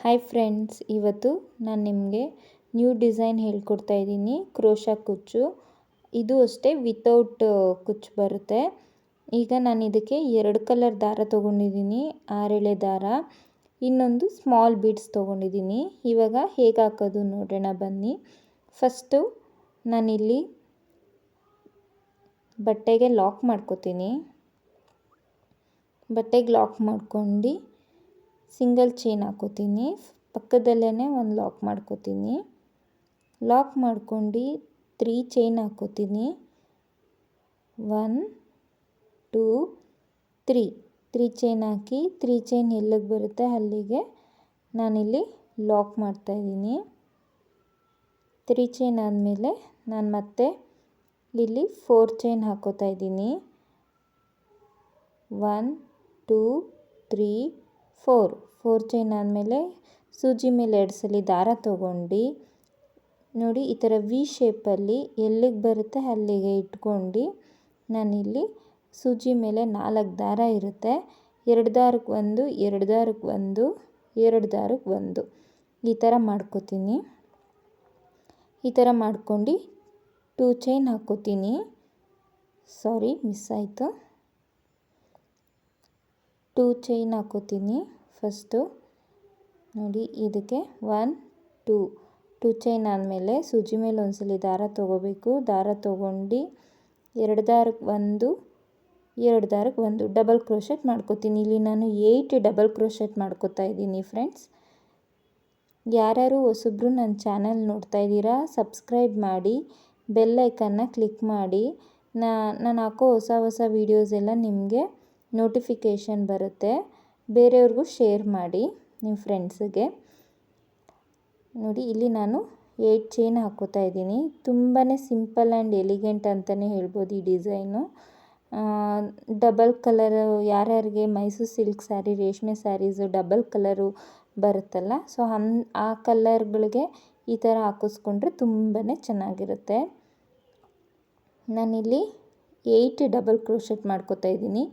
Hi friends, ಇವತ್ತು ನಾನು ನಿಮಗೆ ನ್ಯೂ ಡಿಸೈನ್ ಹೇಳ್ಕೊಡ್ತಾ ಇದ್ದೀನಿ. ಕ್ರೋಶಾ ಕುಚ್ಚು. ಇದು ಅಷ್ಟೇ ವಿತೌಟ್ ಕುಚ್ಚು ಬರುತ್ತೆ. ಈಗ ನಾನು ಇದಕ್ಕೆ 2 ಕಲರ್ ದಾರ ತೊಗೊಂಡಿದ್ದೀನಿ, 6 ಎಳೆ ದಾರ, ಇನ್ನೊಂದು ಸ್ಮಾಲ್ ಬೀಡ್ಸ್ ತೊಗೊಂಡಿದ್ದೀನಿ. ಇವಾಗ ಹೇಗೆ ಹಾಕೋದು ನೋಡೋಣ ಬನ್ನಿ. ಫಸ್ಟು ನಾನಿಲ್ಲಿ ಬಟ್ಟೆಗೆ ಲಾಕ್ ಮಾಡ್ಕೋತೀನಿ. ಬಟ್ಟೆಗೆ ಲಾಕ್ ಮಾಡ್ಕೊಂಡು ಸಿಂಗಲ್ ಚೈನ್ ಹಾಕೋತೀನಿ. ಪಕ್ಕದಲ್ಲೇ ಒಂದು ಲಾಕ್ ಮಾಡ್ಕೋತೀನಿ. ಲಾಕ್ ಮಾಡ್ಕೊಂಡು 3 ಚೈನ್ ಹಾಕೋತೀನಿ. 1 2 3 ಚೈನ್ ಹಾಕಿ 3 ಚೈನ್ ಎಲ್ಲಿಗೆ ಬರುತ್ತೆ ಅಲ್ಲಿಗೆ ನಾನಿಲ್ಲಿ ಲಾಕ್ ಮಾಡ್ತಾಯಿದ್ದೀನಿ. 3 ಚೈನ್ ಆದಮೇಲೆ ನಾನು ಮತ್ತೆ ಇಲ್ಲಿ 4 ಚೈನ್ ಹಾಕೋತಾ ಇದ್ದೀನಿ. 1 2 3 4 ಚೈನ್ ಆದಮೇಲೆ ಸೂಜಿ ಮೇಲೆ 2 ಸಲ ದಾರ ತೊಗೊಂಡು ನೋಡಿ, ಈ ಥರ ವಿ ಶೇಪಲ್ಲಿ ಎಲ್ಲಿಗೆ ಬರುತ್ತೆ ಅಲ್ಲಿಗೆ ಇಟ್ಕೊಂಡು ನಾನಿಲ್ಲಿ ಸೂಜಿ ಮೇಲೆ 4 ದಾರ ಇರುತ್ತೆ, 2 ದಾರಕ್ಕೆ 1 2 ದಾರಕ್ಕೆ 1 2 ದಾರಕ್ಕೆ 1 ಈ ಥರ ಮಾಡ್ಕೋತೀನಿ. ಈ ಥರ ಮಾಡ್ಕೊಂಡು 2 ಚೈನ್ ಹಾಕೋತೀನಿ. ಮಿಸ್ ಆಯಿತು. 2 ಚೈನ್ ಹಾಕೋತೀನಿ. ಫಸ್ಟು ನೋಡಿ, ಇದಕ್ಕೆ 1 2 ಚೈನ್ ಆದಮೇಲೆ ಸೂಜಿ ಮೇಲೆ ಒಂದ್ಸಲ ದಾರ ತೊಗೋಬೇಕು. ದಾರ ತೊಗೊಂಡು 2 ದಾರಕ್ಕೆ 1 2 ದಾರಕ್ಕೆ 1 ಡಬಲ್ ಕ್ರೋಶೆಟ್ ಮಾಡ್ಕೋತೀನಿ. ಇಲ್ಲಿ ನಾನು 8 ಡಬಲ್ ಕ್ರೋಶೆಟ್ ಮಾಡ್ಕೋತಾ ಇದ್ದೀನಿ ಫ್ರೆಂಡ್ಸ್. ಯಾರ್ಯಾರು ಹೊಸಬ್ರು ನನ್ನ ಚಾನಲ್ ನೋಡ್ತಾ ಇದ್ದೀರಾ, ಸಬ್ಸ್ಕ್ರೈಬ್ ಮಾಡಿ, ಬೆಲ್ ಐಕನ್ನ ಕ್ಲಿಕ್ ಮಾಡಿ. ನಾನು ಹಾಕೋ ಹೊಸ ವೀಡಿಯೋಸ್ ಎಲ್ಲ ನಿಮಗೆ ನೋಟಿಫಿಕೇಷನ್ ಬರುತ್ತೆ. ಬೇರೆಯವ್ರಿಗೂ ಶೇರ್ ಮಾಡಿ ನಿಮ್ಮ ಫ್ರೆಂಡ್ಸಿಗೆ. ನೋಡಿ, ಇಲ್ಲಿ ನಾನು 8 ಚೈನ್ ಹಾಕೋತಾ ಇದ್ದೀನಿ. ತುಂಬಾ ಸಿಂಪಲ್ ಆ್ಯಂಡ್ ಎಲಿಗೆಂಟ್ ಅಂತಲೇ ಹೇಳ್ಬೋದು ಈ ಡಿಸೈನು. ಡಬಲ್ ಕಲರ್ ಯಾರ್ಯಾರಿಗೆ ಮೈಸೂರು ಸಿಲ್ಕ್ ಸ್ಯಾರಿ, ರೇಷ್ಮೆ ಸ್ಯಾರೀಸು ಡಬಲ್ ಕಲರು ಬರುತ್ತಲ್ಲ, ಸೊ ಆ ಕಲರ್ಗಳಿಗೆ ಈ ಥರ ಹಾಕಿಸ್ಕೊಂಡ್ರೆ ತುಂಬಾ ಚೆನ್ನಾಗಿರುತ್ತೆ. ನಾನಿಲ್ಲಿ 8 ಡಬಲ್ ಕ್ರೋಶೆಟ್ ಮಾಡ್ಕೋತಾ ಇದ್ದೀನಿ.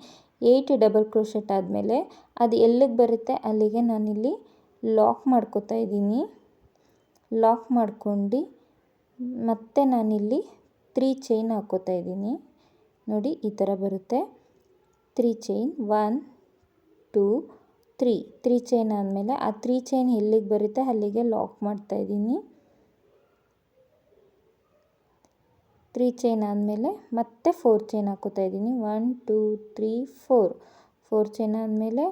8 ಡಬಲ್ ಕ್ರೋಶೆಟ್ ಆದಮೇಲೆ ಅದು ಎಲ್ಲಿಗೆ ಬರುತ್ತೆ ಅಲ್ಲಿಗೆ ನಾನಿಲ್ಲಿ ಲಾಕ್ ಮಾಡ್ಕೋತಾ ಇದ್ದೀನಿ. ಲಾಕ್ ಮಾಡ್ಕೊಂಡು ಮತ್ತೆ ನಾನಿಲ್ಲಿ 3 ಚೈನ್ ಹಾಕೋತಾ ಇದ್ದೀನಿ. ನೋಡಿ, ಈ ಥರ ಬರುತ್ತೆ. 3 ಚೈನ್ 1 2 3 ಚೈನ್ ಆದಮೇಲೆ ಆ 3 ಚೈನ್ ಎಲ್ಲಿಗೆ ಬರುತ್ತೆ ಅಲ್ಲಿಗೆ ಲಾಕ್ ಮಾಡ್ತಾಯಿದ್ದೀನಿ. 3 ಚೈನ್ ಆದಮೇಲೆ ಮತ್ತೆ 4 ಚೈನ್ ಹಾಕೋತಾ ಇದ್ದೀನಿ. 1 2 3 4 ಚೈನ್ ಆದಮೇಲೆ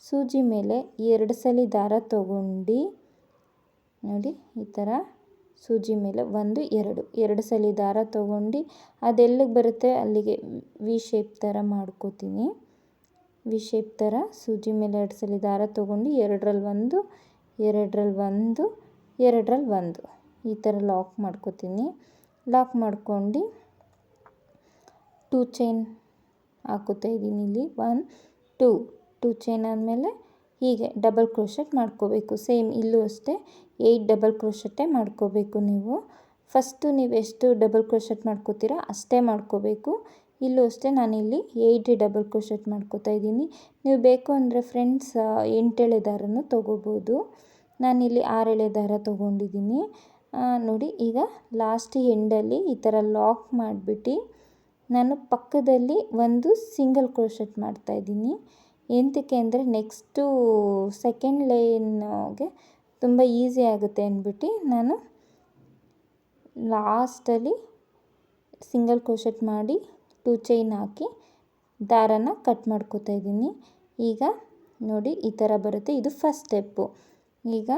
ಸೂಜಿ ಮೇಲೆ 2 ಸಲ ದಾರ ತೊಗೊಂಡು ನೋಡಿ, ಈ ಥರ ಸೂಜಿ ಮೇಲೆ 1 2 ಸಲ ದಾರ ತೊಗೊಂಡು ಅದೆಲ್ಲಿಗೆ ಬರುತ್ತೆ ಅಲ್ಲಿಗೆ ವಿ ಶೇಪ್ ಥರ ಮಾಡ್ಕೋತೀನಿ. ವಿ ಶೇಪ್ ಥರ ಸೂಜಿ ಮೇಲೆ 2 ಸಲ ದಾರ ತೊಗೊಂಡು 2ರಲ್ಲಿ 1 2ರಲ್ಲಿ 1 2ರಲ್ಲಿ 1 ಈ ಥರ ಲಾಕ್ ಮಾಡ್ಕೋತೀನಿ. ಲಾಕ್ ಮಾಡ್ಕೊಂಡು 2 ಚೈನ್ ಹಾಕೋತಾ ಇದ್ದೀನಿ. ಇಲ್ಲಿ 1 2 ಚೈನ್ ಆದಮೇಲೆ ಹೀಗೆ ಡಬಲ್ ಕ್ರೋಶೆಟ್ ಮಾಡ್ಕೋಬೇಕು. ಸೇಮ್ ಇಲ್ಲೂ ಅಷ್ಟೇ 8 ಡಬಲ್ ಕ್ರೋಶೆಟ್ಟೇ ಮಾಡ್ಕೋಬೇಕು ನೀವು. ಫಸ್ಟು ನೀವು ಎಷ್ಟು ಡಬಲ್ ಕ್ರೋಶೆಟ್ ಮಾಡ್ಕೋತೀರಾ ಅಷ್ಟೇ ಮಾಡ್ಕೋಬೇಕು. ಇಲ್ಲೂ ಅಷ್ಟೇ ನಾನಿಲ್ಲಿ 8 ಡಬಲ್ ಕ್ರೋಶೆಟ್ ಮಾಡ್ಕೋತಾ ಇದ್ದೀನಿ. ನೀವು ಬೇಕು ಅಂದರೆ ಫ್ರೆಂಡ್ಸ್ 8 ಎಳೆ ದಾರನೂ ತೊಗೋಬೋದು. ನಾನಿಲ್ಲಿ 6 ಎಳೆ ದಾರ ತೊಗೊಂಡಿದ್ದೀನಿ. ನೋಡಿ, ಈಗ ಲಾಸ್ಟ್ ಎಂಡಲ್ಲಿ ಈ ಥರ ಲಾಕ್ ಮಾಡಿಬಿಟ್ಟು ನಾನು ಪಕ್ಕದಲ್ಲಿ ಒಂದು ಸಿಂಗಲ್ ಕ್ರೋಶೆಟ್ ಮಾಡ್ತಾಯಿದ್ದೀನಿ. ಎಂತಕ್ಕೆ ಅಂದರೆ ನೆಕ್ಸ್ಟು ಸೆಕೆಂಡ್ ಲೈನ್ಗೆ ತುಂಬ ಈಸಿ ಆಗುತ್ತೆ ಅಂದ್ಬಿಟ್ಟು ನಾನು ಲಾಸ್ಟಲ್ಲಿ ಸಿಂಗಲ್ ಕ್ರೋಶೆಟ್ ಮಾಡಿ 2 ಚೈನ್ ಹಾಕಿ ದಾರನ ಕಟ್ ಮಾಡ್ಕೋತಾ ಇದ್ದೀನಿ. ಈಗ ನೋಡಿ, ಈ ಥರ ಬರುತ್ತೆ. ಇದು ಫಸ್ಟ್ ಸ್ಟೆಪ್ಪು. ಈಗ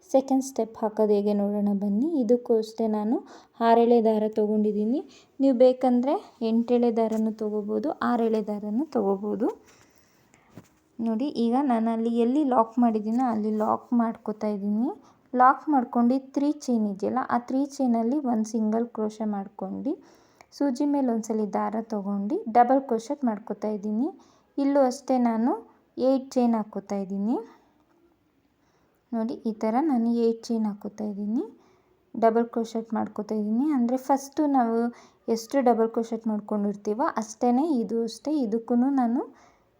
ಸೆಕೆಂಡ್ ಸ್ಟೆಪ್ ಹಾಕೋದು ಹೇಗೆ ನೋಡೋಣ ಬನ್ನಿ. ಇದಕ್ಕೂ ಅಷ್ಟೇ ನಾನು 6 ಎಳೆ ದಾರ ತೊಗೊಂಡಿದ್ದೀನಿ. ನೀವು ಬೇಕಂದರೆ 8 ಎಳೆ ದಾರನೂ ತೊಗೋಬೋದು, 6 ಎಳೆ ದಾರನೂ ತೊಗೋಬೋದು. ನೋಡಿ, ಈಗ ನಾನು ಅಲ್ಲಿ ಎಲ್ಲಿ ಲಾಕ್ ಮಾಡಿದ್ದೀನೋ ಅಲ್ಲಿ ಲಾಕ್ ಮಾಡ್ಕೋತಾ ಇದ್ದೀನಿ. ಲಾಕ್ ಮಾಡ್ಕೊಂಡು 3 ಚೈನ್ ಇದೆಯಲ್ಲ, ಆ 3 ಚೈನಲ್ಲಿ ಒಂದು ಸಿಂಗಲ್ ಕ್ರೋಶೆ ಮಾಡ್ಕೊಂಡು ಸೂಜಿ ಮೇಲೆ ಒಂದ್ಸಲ ದಾರ ತೊಗೊಂಡು ಡಬಲ್ ಕ್ರೋಶೆಟ್ ಮಾಡ್ಕೋತಾ ಇದ್ದೀನಿ. ಇಲ್ಲೂ ಅಷ್ಟೇ ನಾನು 8 ಚೈನ್ ಹಾಕ್ಕೋತಾ ಇದ್ದೀನಿ. ನೋಡಿ, ಈ ಥರ ನಾನು 8 ಚೈನ್ ಹಾಕ್ಕೋತಾ ಇದ್ದೀನಿ. ಡಬಲ್ ಕ್ರೋಶೆಟ್ ಮಾಡ್ಕೋತಾ ಇದ್ದೀನಿ. ಅಂದರೆ ಫಸ್ಟು ನಾವು ಎಷ್ಟು ಡಬಲ್ ಕ್ರೋಶೆಟ್ ಮಾಡ್ಕೊಂಡಿರ್ತೀವೋ ಅಷ್ಟೇ ಇದು ಅಷ್ಟೇ. ಇದಕ್ಕೂ ನಾನು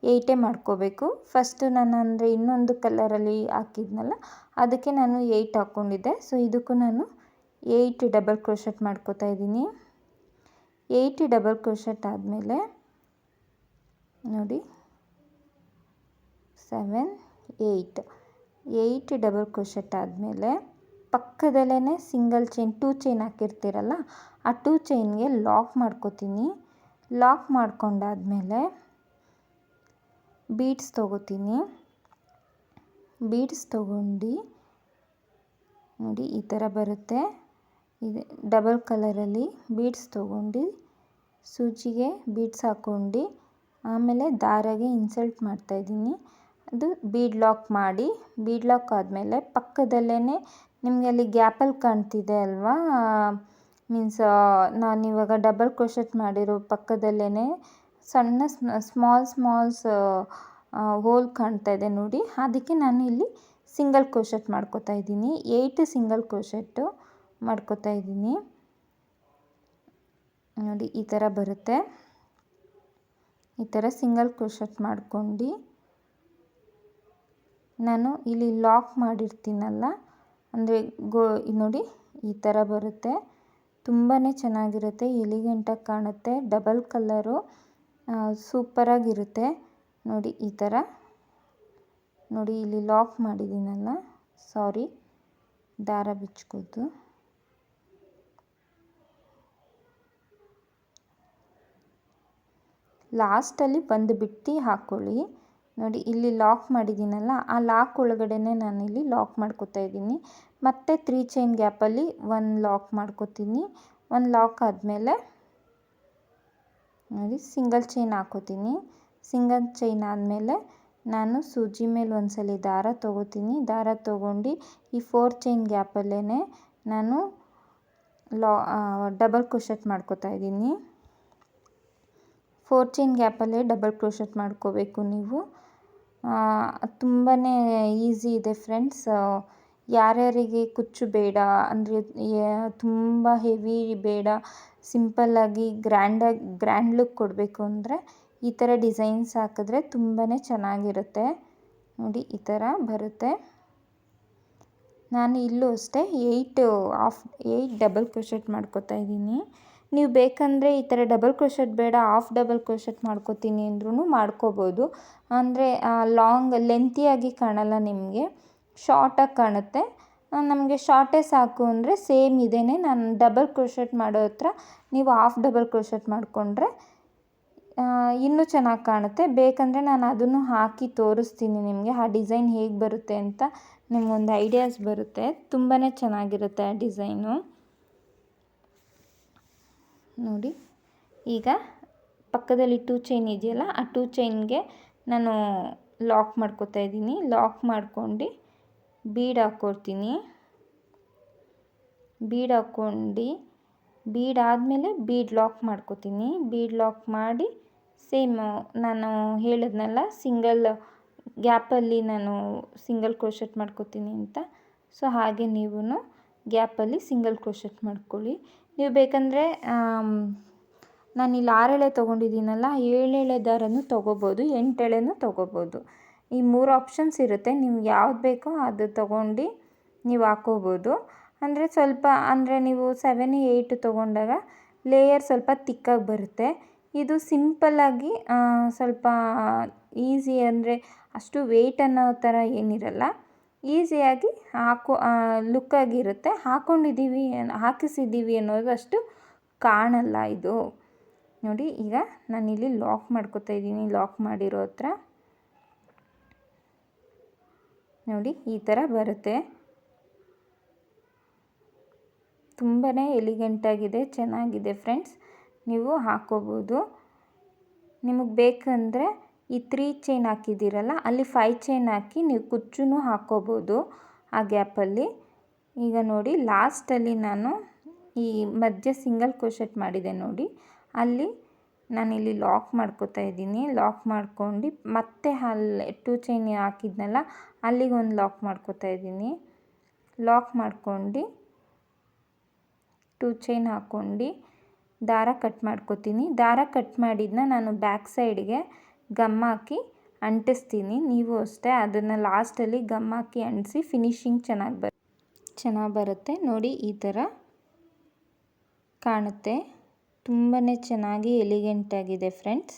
8 ಮಾಡ್ಕೋಬೇಕು. ಫಸ್ಟು ನಾನು ಅಂದರೆ ಇನ್ನೊಂದು ಕಲರಲ್ಲಿ ಹಾಕಿದ್ನಲ್ಲ ಅದಕ್ಕೆ ನಾನು 8 ಹಾಕ್ಕೊಂಡಿದ್ದೆ. ಸೊ ಇದಕ್ಕೂ ನಾನು 8 ಡಬಲ್ ಕ್ರೋಶೆಟ್ ಮಾಡ್ಕೋತಾ ಇದ್ದೀನಿ. 8 ಡಬಲ್ ಕ್ರೋಶೆಟ್ ಆದಮೇಲೆ ನೋಡಿ 7 8 ಡಬಲ್ ಕ್ರೋಶೆಟ್ ಆದಮೇಲೆ ಪಕ್ಕದಲ್ಲೇ ಸಿಂಗಲ್ ಚೈನ್ 2 ಚೈನ್ ಹಾಕಿರ್ತೀರಲ್ಲ ಆ 2 ಚೈನ್ಗೆ ಲಾಕ್ ಮಾಡ್ಕೋತೀನಿ. ಲಾಕ್ ಮಾಡ್ಕೊಂಡಾದ್ಮೇಲೆ ಬೀಡ್ಸ್ ತೊಗೋತೀನಿ. ಬೀಡ್ಸ್ ತೊಗೊಂಡು ನೋಡಿ ಈ ಥರ ಬರುತ್ತೆ. ಇದು ಡಬಲ್ ಕಲರಲ್ಲಿ ಬೀಡ್ಸ್ ತೊಗೊಂಡು ಸೂಜಿಗೆ ಬೀಡ್ಸ್ ಹಾಕ್ಕೊಂಡು ಆಮೇಲೆ ದಾರಗೆ ಇನ್ಸಲ್ಟ್ ಮಾಡ್ತಾಯಿದ್ದೀನಿ. ಅದು ಬೀಡ್ ಲಾಕ್ ಮಾಡಿ, ಬೀಡ್ ಲಾಕ್ ಆದಮೇಲೆ ಪಕ್ಕದಲ್ಲೇ ನಿಮಗೆ ಅಲ್ಲಿ ಗ್ಯಾಪಲ್ಲಿ ಕಾಣ್ತಿದೆ ಅಲ್ವಾ, ಮೀನ್ಸ್ ನಾನಿವಾಗ ಡಬಲ್ ಕ್ರೋಶೆಟ್ ಮಾಡಿರೋ ಪಕ್ಕದಲ್ಲೇ ಸಣ್ಣ ಸ್ಮಾಲ್ಸ್ ಹೋಲ್ ಕಾಣ್ತಾ ಇದೆ ನೋಡಿ, ಅದಕ್ಕೆ ನಾನು ಇಲ್ಲಿ ಸಿಂಗಲ್ ಕ್ರೋಶೆಟ್ ಮಾಡ್ಕೋತಾ ಇದ್ದೀನಿ. 8 ಸಿಂಗಲ್ ಕ್ರೋಶೆಟ್ಟು ಮಾಡ್ಕೋತಾ ಇದ್ದೀನಿ. ನೋಡಿ ಈ ಥರ ಬರುತ್ತೆ. ಈ ಥರ ಸಿಂಗಲ್ ಕ್ರೋಶೆಟ್ ಮಾಡ್ಕೊಂಡು ನಾನು ಇಲ್ಲಿ ಲಾಕ್ ಮಾಡಿರ್ತೀನಲ್ಲ, ಅಂದರೆ ನೋಡಿ ಈ ಥರ ಬರುತ್ತೆ. ತುಂಬಾ ಚೆನ್ನಾಗಿರುತ್ತೆ, ಎಲಿಗೆಂಟಾಗಿ ಕಾಣುತ್ತೆ. ಡಬಲ್ ಕಲರು ಸೂಪರಾಗಿರುತ್ತೆ ನೋಡಿ ಈ ಥರ. ನೋಡಿ ಇಲ್ಲಿ ಲಾಕ್ ಮಾಡಿದ್ದೀನಲ್ಲ, ಸಾರಿ ದಾರ ಬಿಚ್ಕೋದು. ಲಾಸ್ಟಲ್ಲಿ ಒಂದು ಬಿಟ್ಟು ಹಾಕ್ಕೊಳ್ಳಿ. ನೋಡಿ ಇಲ್ಲಿ ಲಾಕ್ ಮಾಡಿದ್ದೀನಲ್ಲ, ಆ ಲಾಕ್ ಒಳಗಡೆನೇ ನಾನಿಲ್ಲಿ ಲಾಕ್ ಮಾಡ್ಕೋತಾ ಇದ್ದೀನಿ. ಮತ್ತು 3 ಚೈನ್ ಗ್ಯಾಪಲ್ಲಿ ಒಂದು ಲಾಕ್ ಮಾಡ್ಕೋತೀನಿ. ಒಂದು ಲಾಕ್ ಆದಮೇಲೆ ನೋಡಿ ಸಿಂಗಲ್ ಚೈನ್ ಹಾಕೋತೀನಿ. ಸಿಂಗಲ್ ಚೈನ್ ಆದಮೇಲೆ ನಾನು ಸೂಜಿ ಮೇಲೆ ಒಂದ್ಸಲ ದಾರ ತೊಗೋತೀನಿ. ದಾರ ತೊಗೊಂಡು ಈ 4 ಚೈನ್ ಗ್ಯಾಪಲ್ಲೇ ನಾನು ಡಬಲ್ ಕ್ರೋಶೆಟ್ ಮಾಡ್ಕೋತಾ ಇದ್ದೀನಿ. 4 ಚೈನ್ ಗ್ಯಾಪಲ್ಲೇ ಡಬಲ್ ಕ್ರೋಶೆಟ್ ಮಾಡ್ಕೋಬೇಕು ನೀವು. ತುಂಬಾ ಈಸಿ ಇದೆ ಫ್ರೆಂಡ್ಸ್. ಯಾರ್ಯಾರಿಗೆ ಕುಚ್ಚು ಬೇಡ ಅಂದರೆ ತುಂಬ ಹೆವಿ ಬೇಡ, ಸಿಂಪಲ್ಲಾಗಿ ಗ್ರ್ಯಾಂಡ್ ಲುಕ್ ಕೊಡಬೇಕು ಅಂದರೆ ಈ ಥರ ಡಿಸೈನ್ಸ್ ಹಾಕಿದ್ರೆ ತುಂಬಾ ಚೆನ್ನಾಗಿರುತ್ತೆ. ನೋಡಿ ಈ ಥರ ಬರುತ್ತೆ. ನಾನು ಇಲ್ಲೂ ಅಷ್ಟೇ 8 ಡಬಲ್ ಕ್ರೋಶೆಟ್ ಮಾಡ್ಕೋತಾ ಇದ್ದೀನಿ. ನೀವು ಬೇಕಂದರೆ ಈ ಥರ ಡಬಲ್ ಕ್ರೋಶೆಟ್ ಬೇಡ ಹಾಫ್ ಡಬಲ್ ಕ್ರೋಶೆಟ್ ಮಾಡ್ಕೋತೀನಿ ಅಂದ್ರೂ ಮಾಡ್ಕೋಬೋದು. ಅಂದರೆ ಲೆಂತಿಯಾಗಿ ಕಾಣಲ್ಲ, ನಿಮಗೆ ಶಾರ್ಟಾಗಿ ಕಾಣುತ್ತೆ. ನಮಗೆ ಶಾರ್ಟೇ ಸಾಕು ಅಂದರೆ ಸೇಮ್ ಇದೇನೆ, ನಾನು ಡಬಲ್ ಕ್ರೋಶೆಟ್ ಮಾಡೋ ಹತ್ರ ನೀವು ಹಾಫ್ ಡಬಲ್ ಕ್ರೋಶೆಟ್ ಮಾಡಿಕೊಂಡ್ರೆ ಇನ್ನೂ ಚೆನ್ನಾಗಿ ಕಾಣುತ್ತೆ. ಬೇಕಂದರೆ ನಾನು ಅದನ್ನು ಹಾಕಿ ತೋರಿಸ್ತೀನಿ ನಿಮಗೆ, ಆ ಡಿಸೈನ್ ಹೇಗೆ ಬರುತ್ತೆ ಅಂತ ನಿಮಗೊಂದು ಐಡಿಯಾಸ್ ಬರುತ್ತೆ. ತುಂಬಾ ಚೆನ್ನಾಗಿರುತ್ತೆ ಆ ಡಿಸೈನು. ನೋಡಿ ಈಗ ಪಕ್ಕದಲ್ಲಿ 2 ಚೈನ್ ಇದೆಯಲ್ಲ, ಆ 2 ಚೈನ್ಗೆ ನಾನು ಲಾಕ್ ಮಾಡ್ಕೋತಾ ಇದ್ದೀನಿ. ಲಾಕ್ ಮಾಡ್ಕೊಂಡು ಬೀಡ್ ಹಾಕ್ಕೊಡ್ತೀನಿ. ಬೀಡ್ ಹಾಕ್ಕೊಂಡು ಬೀಡ್ ಆದಮೇಲೆ ಬೀಡ್ ಲಾಕ್ ಮಾಡ್ಕೋತೀನಿ. ಬೀಡ್ ಲಾಕ್ ಮಾಡಿ ಸೇಮ್ ನಾನು ಹೇಳಿದ್ನಲ್ಲ ಸಿಂಗಲ್ ಗ್ಯಾಪಲ್ಲಿ ನಾನು ಸಿಂಗಲ್ ಕ್ರೋಶೆಟ್ ಮಾಡ್ಕೋತೀನಿ ಅಂತ, ಸೊ ಹಾಗೆ ನೀವು ಗ್ಯಾಪಲ್ಲಿ ಸಿಂಗಲ್ ಕ್ರೋಶೆಟ್ ಮಾಡ್ಕೊಳ್ಳಿ. ನೀವು ಬೇಕಂದರೆ ನಾನಿಲ್ಲಿ 6 ಎಳೆ ತೊಗೊಂಡಿದ್ದೀನಲ್ಲ, 7 ಎಳೆ ದಾರನೂ ತೊಗೋಬೋದು, 8 ಎಳೆನೂ ತೊಗೋಬೋದು. ಈ 3 ಆಪ್ಷನ್ಸ್ ಇರುತ್ತೆ. ನಿಮ್ಗೆ ಯಾವ್ದು ಬೇಕೋ ಅದು ತೊಗೊಂಡು ನೀವು ಹಾಕ್ಕೋಬೋದು. ಅಂದರೆ ಸ್ವಲ್ಪ ಅಂದರೆ ನೀವು 7, 8 ತೊಗೊಂಡಾಗ ಲೇಯರ್ ಸ್ವಲ್ಪ ತಿಕ್ಕಾಗಿ ಬರುತ್ತೆ. ಇದು ಸಿಂಪಲ್ಲಾಗಿ ಸ್ವಲ್ಪ ಈಸಿ, ಅಂದರೆ ಅಷ್ಟು ವೆಯ್ಟ್ ಅನ್ನೋ ಥರ ಏನಿರಲ್ಲ, ಈಸಿಯಾಗಿ ಲುಕ್ಕಾಗಿರುತ್ತೆ. ಹಾಕಿಸಿದ್ದೀವಿ ಅನ್ನೋದು ಅಷ್ಟು ಕಾಣಲ್ಲ ಇದು. ನೋಡಿ ಈಗ ನಾನಿಲ್ಲಿ ಲಾಕ್ ಮಾಡ್ಕೋತಾ ಇದ್ದೀನಿ. ಲಾಕ್ ಮಾಡಿರೋ ಹತ್ರ ನೋಡಿ ಈ ಥರ ಬರುತ್ತೆ. ತುಂಬಾ ಎಲಿಗೆಂಟಾಗಿದೆ, ಚೆನ್ನಾಗಿದೆ ಫ್ರೆಂಡ್ಸ್. ನೀವು ಹಾಕ್ಕೋಬೋದು. ನಿಮಗೆ ಬೇಕಂದರೆ ಈ 3 ಚೈನ್ ಹಾಕಿದ್ದೀರಲ್ಲ, ಅಲ್ಲಿ 5 ಚೈನ್ ಹಾಕಿ ನೀವು ಕುಚ್ಚೂ ಹಾಕ್ಕೋಬೋದು ಆ ಗ್ಯಾಪಲ್ಲಿ. ಈಗ ನೋಡಿ ಲಾಸ್ಟಲ್ಲಿ ನಾನು ಈ ಮಧ್ಯೆ ಸಿಂಗಲ್ ಕ್ರೋಶೆಟ್ ಮಾಡಿದೆ ನೋಡಿ, ಅಲ್ಲಿ ನಾನಿಲ್ಲಿ ಲಾಕ್ ಮಾಡ್ಕೋತಾ ಇದ್ದೀನಿ. ಲಾಕ್ ಮಾಡ್ಕೊಂಡು ಮತ್ತೆ ಅಲ್ಲಿ 2 ಚೈನ್ ಹಾಕಿದ್ನಲ್ಲ, ಅಲ್ಲಿಗೊಂದು ಲಾಕ್ ಮಾಡ್ಕೋತಾ ಇದ್ದೀನಿ. ಲಾಕ್ ಮಾಡ್ಕೊಂಡು 2 ಚೈನ್ ಹಾಕ್ಕೊಂಡು ದಾರ ಕಟ್ ಮಾಡ್ಕೋತೀನಿ. ದಾರ ಕಟ್ ಮಾಡಿದ್ದನ್ನ ನಾನು ಬ್ಯಾಕ್ ಸೈಡ್ಗೆ ಗಮ್ ಹಾಕಿ ಅಂಟಿಸ್ತೀನಿ. ನೀವು ಅಷ್ಟೇ ಅದನ್ನು ಲಾಸ್ಟಲ್ಲಿ ಗಮ್ ಹಾಕಿ ಅಂಟಿಸಿ ಫಿನಿಶಿಂಗ್ ಚೆನ್ನಾಗಿ ಬರುತ್ತೆ. ನೋಡಿ ಈ ಥರ ಕಾಣುತ್ತೆ. ತುಂಬಾ ಚೆನ್ನಾಗಿ ಎಲಿಗೆಂಟಾಗಿದೆ ಫ್ರೆಂಡ್ಸ್.